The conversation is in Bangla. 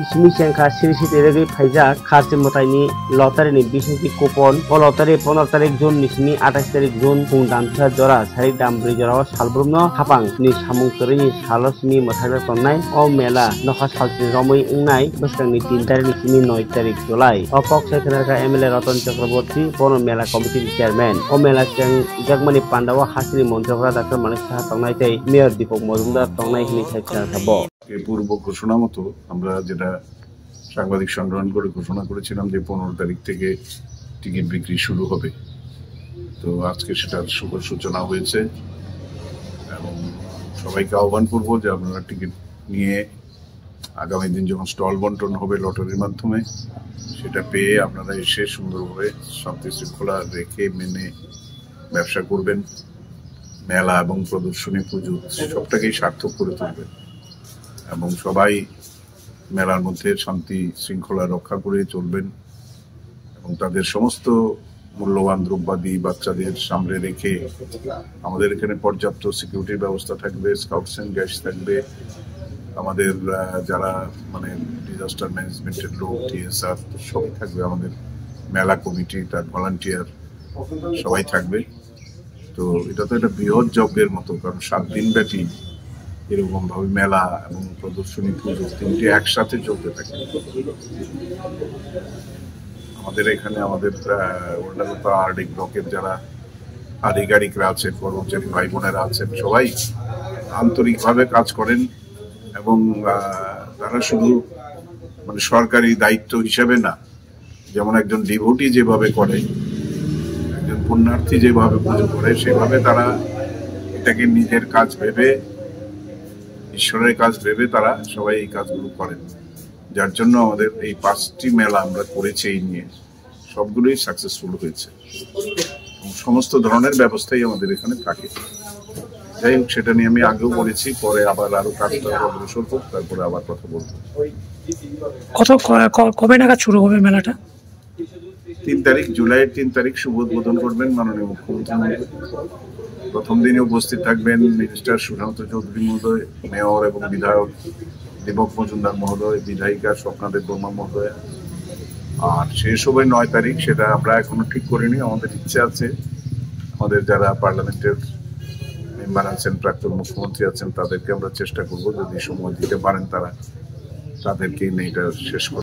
Simisangka sirisi teregi faijak kharte motaini lottery ni bisingti kupon o lottery 15 tarik Jun nisini 28 tarik Jun pung damsa jora sari dambri jora salbrumno hapang ni samung kerini salos ni mothagna tonnai o mela nokha salti romoi ungnai bosang ni 3 tarik nisini 9 tarik Julai o pok sekretarka MLA Ratan Chakraborty bono mela committee chairman o mela chang jagmani Pandawa hasini montrokra Dr. Manik Saha tongnai tei Mayor Deepak Majumdar tongnai hini sekretar thabo পূর্ব ঘোষণা মতো আমরা যেটা সাংবাদিক সম্মেলন করে ঘোষণা করেছিলাম যে 15 তারিখ থেকে টিকিট বিক্রি শুরু হবে। তো আজকে সেটার শুভ সূচনা হয়েছে এবং সবাইকে আহ্বান করব যে আপনারা টিকিট নিয়ে আগামী দিন যখন স্টল বন্টন হবে লটারির মাধ্যমে সেটা পেয়ে আপনারা এসে সুন্দরভাবে শান্তি শৃঙ্খলা রেখে মেনে ব্যবসা করবেন। মেলা এবং প্রদর্শনী পুজো সবটাকেই সার্থক করে তুলবেন এবং সবাই মেলার মধ্যে শান্তি শৃঙ্খলা রক্ষা করে চলবেন এবং তাদের সমস্ত মূল্যবান দ্রব্যাদি বাচ্চাদের সামনে রেখে আমাদের এখানে পর্যাপ্ত সিকিউরিটির ব্যবস্থা থাকবে, স্কাউটস এন্ড গাইডস থাকবে, আমাদের যারা মানে ডিজাস্টার ম্যানেজমেন্টের লোক TSR সবাই থাকবে, আমাদের মেলা কমিটি তার ভলান্টিয়ার সবাই থাকবে। তো এটা তো একটা বৃহৎ যজ্ঞের মতো, কারণ 7 দিন ব্যাপী এরকম ভাবে মেলা এবং প্রদর্শনী পুজো তিনটি একসাথে চলতে থাকে। আমাদের এখানে আমাদের RD ব্লকের যারা আধিকারিকরা আছেন, কর্মচারী ভাই বোনেরা আছেন, সবাই আন্তরিকভাবে কাজ করেন এবং তারা শুধু মানে সরকারি দায়িত্ব হিসেবে না, যেমন একজন ডিভোটি যেভাবে করে, একজন পুণ্যার্থী যেভাবে পুজো করে, সেভাবে তারা এটাকে নিজের কাজ ভেবে, ঈশ্বরের কাজ ভেবে তারা সবাই এই কাজগুলো করেন। যার জন্য আমাদের এই 5টি মেলা আমরা করেছি, এই নিয়ে সবগুলোই সাকসেসফুল হয়েছে এবং সমস্ত ধরনের ব্যবস্থাই আমাদের এখানে থাকে। যাই হোক, সেটা নিয়ে আমি আগেও বলেছি, পরে আবার আরো কাজটা অগ্রসর হোক, তারপরে আবার কথা বলবো। কবে নাগাদ শুরু হবে মেলাটা? 3 তারিখ জুলাইয়ের 3 তারিখ শুভ উদ্বোধন করবেন মাননীয় মুখ্যমন্ত্রী। প্রথম দিনে উপস্থিত থাকবেন মিনিস্টার সুশান্ত চৌধুরী মহোদয়, মেয়র এবং বিধায়ক দীপক মজুমদার মহোদয়, বিধায়িকা স্বপ্নাদেব বর্মা মহোদয়। আর শেষ হবে 9 তারিখ, সেটা আমরা এখনো ঠিক করিনি। আমাদের ইচ্ছে আছে আমাদের যারা পার্লামেন্টের মেম্বার আছেন, প্রাক্তন মুখ্যমন্ত্রী আছেন, তাদেরকে আমরা চেষ্টা করবো যদি সময় দিতে পারেন তাদেরকে এটা শেষ